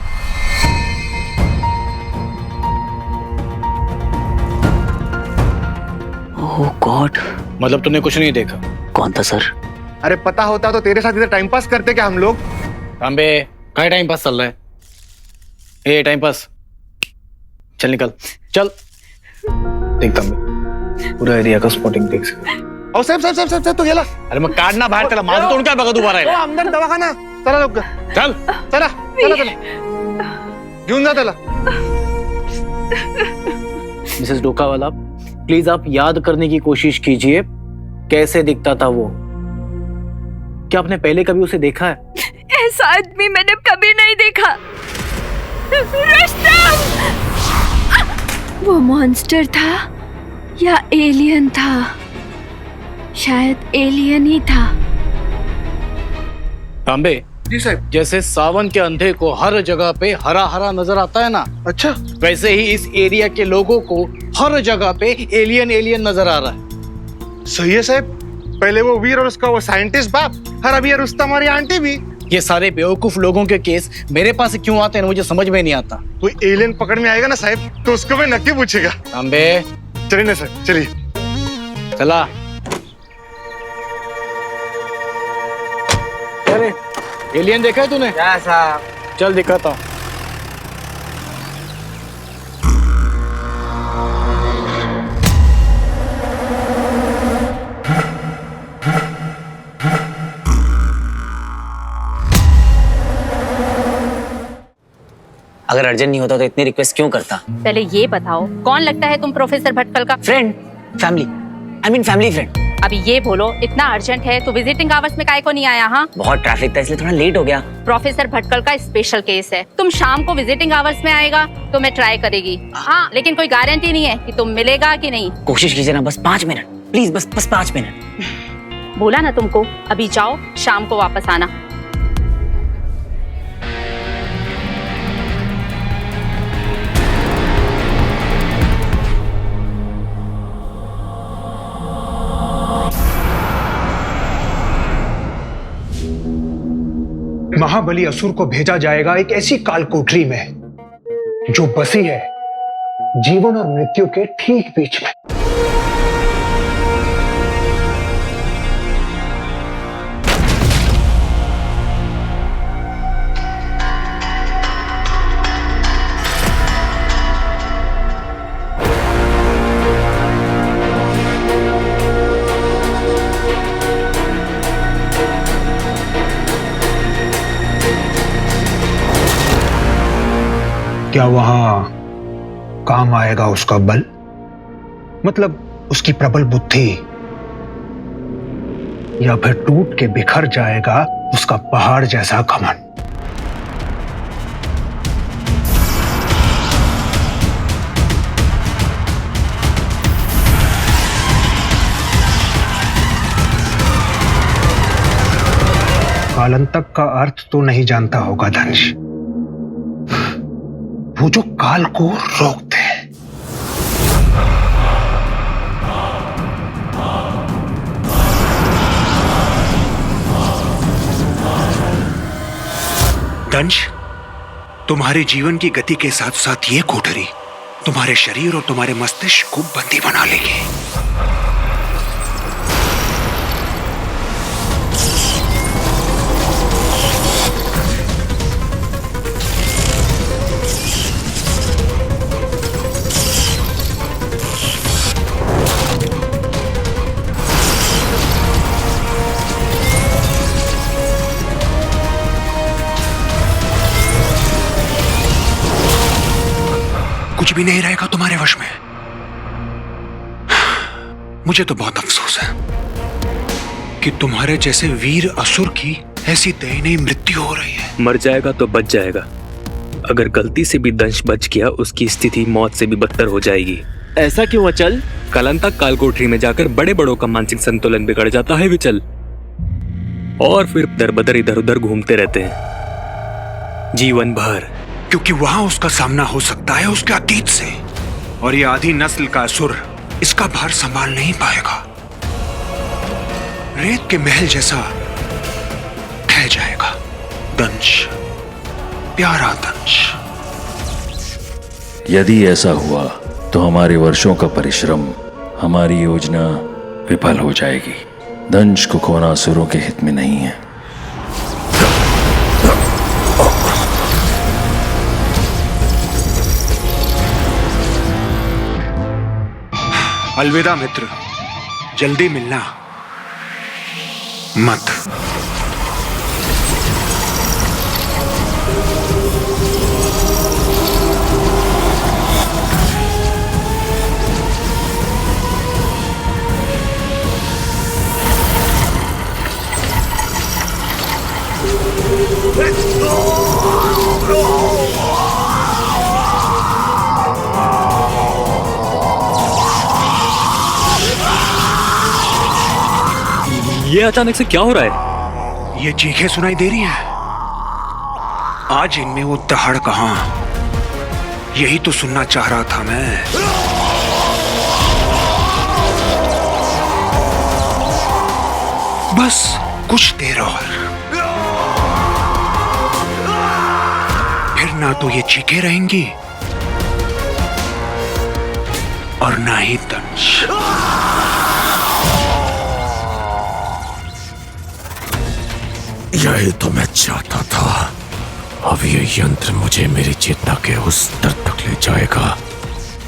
ओह गॉड। मतलब तूने कुछ नहीं देखा? कौन था सर? अरे पता होता तो तेरे साथ इधर टाइम पास करते क्या हम लोग? तांबे, कहाँ टाइम पास चल रहा है? ए टाइम पास, चल निकल, चल। देख तांबे, पूरा एरिया का स्पॉटिंग देख सकते। और साहब तो गेला। अरे मग काढ ना बाहेर त्याला, माझं तोंड काय बघत उभा राहिला? आमदार दवाखाना, चला लवकर, चल चला चला चला, घेऊन जा त्याला। मिसेस डोकावाला, प्लीज आप याद करने की कोशिश कीजिए कैसे दिखता था वो। क्या आपने पहले कभी उसे देखा है? ऐसा आदमी मैंने कभी नहीं देखा। रुस्तम! वो मॉन्स्टर था या एलियन था? शायद एलियन ही था। तांबे जी साहब। जैसे सावन के अंधे को हर जगह पे हरा हरा नजर आता है ना, अच्छा, वैसे ही इस एरिया के लोगों को हर जगह पे एलियन एलियन नजर आ रहा है। सही है साहब। पहले वो वीर और उसका वो साइंटिस्ट बाप, और अभी ये रुस्तम और ये आंटी भी। ये सारे बेवकूफ लोगों के केस मेरे पास क्यों आते हैं मुझे समझ में नहीं आता। कोई एलियन पकड़ में आएगा ना साहब तो उसको मैं नक्की पूछेगा। तांबे चलिए ना सर, चलिए। चला। अरे एलियन देखा है तूने? क्या साहब? चल दिखाता हूँ। अगर अर्जेंट नहीं होता तो इतनी रिक्वेस्ट क्यों करता? पहले ये बताओ, कौन लगता है तुम प्रोफेसर भटकल का? Friend, family, I mean family friend. अभी ये बोलो, इतना अर्जेंट है तो विजिटिंग आवर्स में काहे को नहीं आया? हाँ, बहुत ट्रैफिक था इसलिए थोड़ा लेट हो गया। प्रोफेसर भटकल का स्पेशल केस है। तुम शाम को विजिटिंग आवर्स में आएगा तो मैं ट्राई करेगी। हाँ, लेकिन कोई गारंटी नहीं है कि तुम मिलेगा कि नहीं। कोशिश कीजिए ना, बस 5 मिनट प्लीज, बस 5 मिनट। बोला ना तुमको, अभी जाओ, शाम को वापस आना। महाबली असुर को भेजा जाएगा एक ऐसी कालकोठरी में जो बसी है जीवन और मृत्यु के ठीक बीच में। क्या वहां काम आएगा उसका बल, मतलब उसकी प्रबल बुद्धि, या फिर टूट के बिखर जाएगा उसका पहाड़ जैसा घमंड? कालांतक का अर्थ तो नहीं जानता होगा धनुष, वो जो काल को रोकते हैं। दंश, तुम्हारे जीवन की गति के साथ साथ ये कोठरी तुम्हारे शरीर और तुम्हारे मस्तिष्क को बंदी बना लेगी। कुछ भी नहीं रहेगा तुम्हारे वश में। मुझे तो बहुत अफसोस है कि तुम्हारे जैसे वीर असुर की ऐसी दयनीय मृत्यु हो रही है। मर जाएगा तो बच जाएगा, अगर गलती से भी दंश बच गया उसकी स्थिति मौत से भी बदतर हो जाएगी। ऐसा क्यों अचल? कलंतक कालकोठरी में जाकर बड़े बड़ों का मानसिक संतुलन बिगड़ जाता है विचल, और फिर दरबदर इधर उधर घूमते रहते हैं जीवन भर। क्योंकि वहां उसका सामना हो सकता है उसके अतीत से, और ये आधी नस्ल का असुर इसका भार संभाल नहीं पाएगा। रेत के महल जैसा ढह जाएगा। दंश, प्यारा दंश। यदि ऐसा हुआ तो हमारे वर्षों का परिश्रम, हमारी योजना विफल हो जाएगी। दंश को खोना असुरों के हित में नहीं है। अलविदा मित्र, जल्दी मिलना मत। ये अचानक से क्या हो रहा है? ये चीखें सुनाई दे रही हैं। आज इनमें वो दहाड़ कहां? यही तो सुनना चाह रहा था मैं। बस कुछ देर और, फिर ना तो ये चीखें रहेंगी और ना ही दंश। यही तो मैं चाहता था। अब ये यंत्र मुझे मेरी चेतना के उस स्तर तक ले जाएगा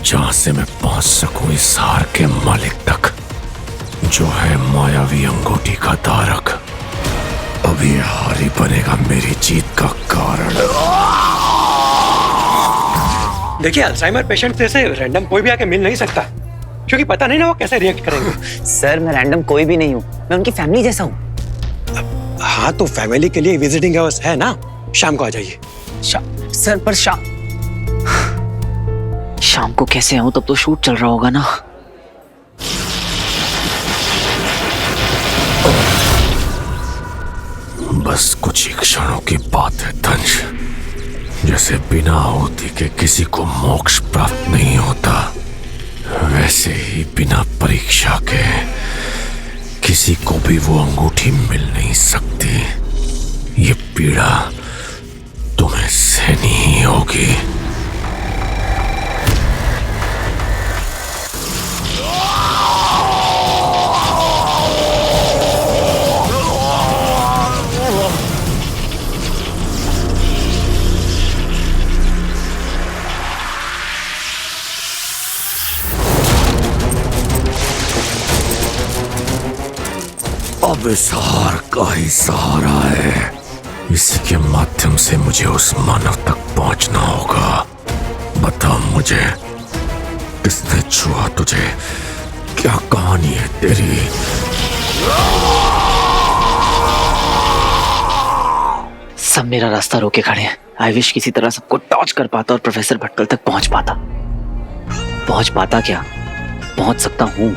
जहां से मैं पहुंच सकूं इस हार के मालिक तक, जो है मायावी अंगूठी का धारक। अब ये हार ही बनेगा मेरी जीत का कारण। देखिए, अल्जाइमर पेशेंट जैसे रैंडम कोई भी आके मिल नहीं सकता, क्योंकि पता नहीं ना वो कैसे रिएक्ट करेंगे। सर, मैं रैंडम कोई भी नहीं हूँ, मैं उनकी फैमिली जैसा हूँ। हाँ, तो फैमिली के लिए विजिटिंग आवर्स है ना, शाम को आ जाइए। सर, पर शाम को कैसे आऊं? तब तो शूट चल रहा होगा ना। बस कुछ ही क्षणों की बात है दंश। जैसे बिना आहुति के किसी को मोक्ष प्राप्त नहीं होता, वैसे ही बिना परीक्षा के किसी को भी वो अंगूठी मिल नहीं सकती। ये पीड़ा तुम्हें सहनी ही होगी। अब इस हार का ही सहारा है। इसी के माध्यम से मुझे उस मानव तक पहुंचना होगा। बता मुझे, किसने छुआ तुझे? क्या कहानी है तेरी? सब मेरा रास्ता रोके खड़े हैं। आई विश किसी तरह सबको टॉर्च कर पाता और प्रोफेसर भटकल तक पहुंच पाता। पहुंच पाता क्या, पहुंच सकता हूं।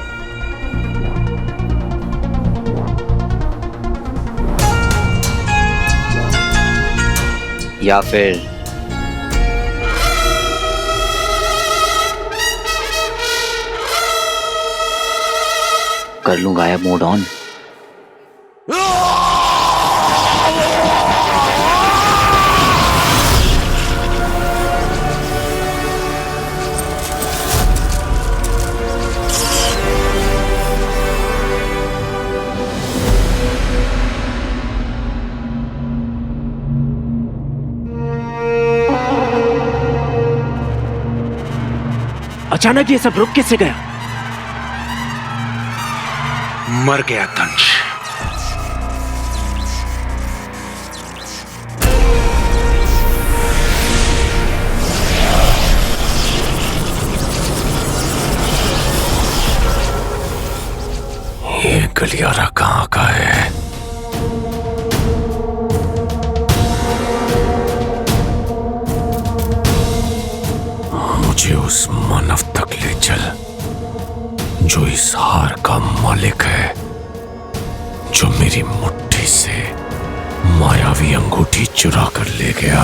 या फिर कर लूं गायब मोड ऑन। अचानक ये सब रुक कैसे गया? मर गया दंश। ये गलियारा कहाँ का है? मानव तक ले चल, जो इस हार का मालिक है, जो मेरी मुट्ठी से मायावी अंगूठी चुरा कर ले गया।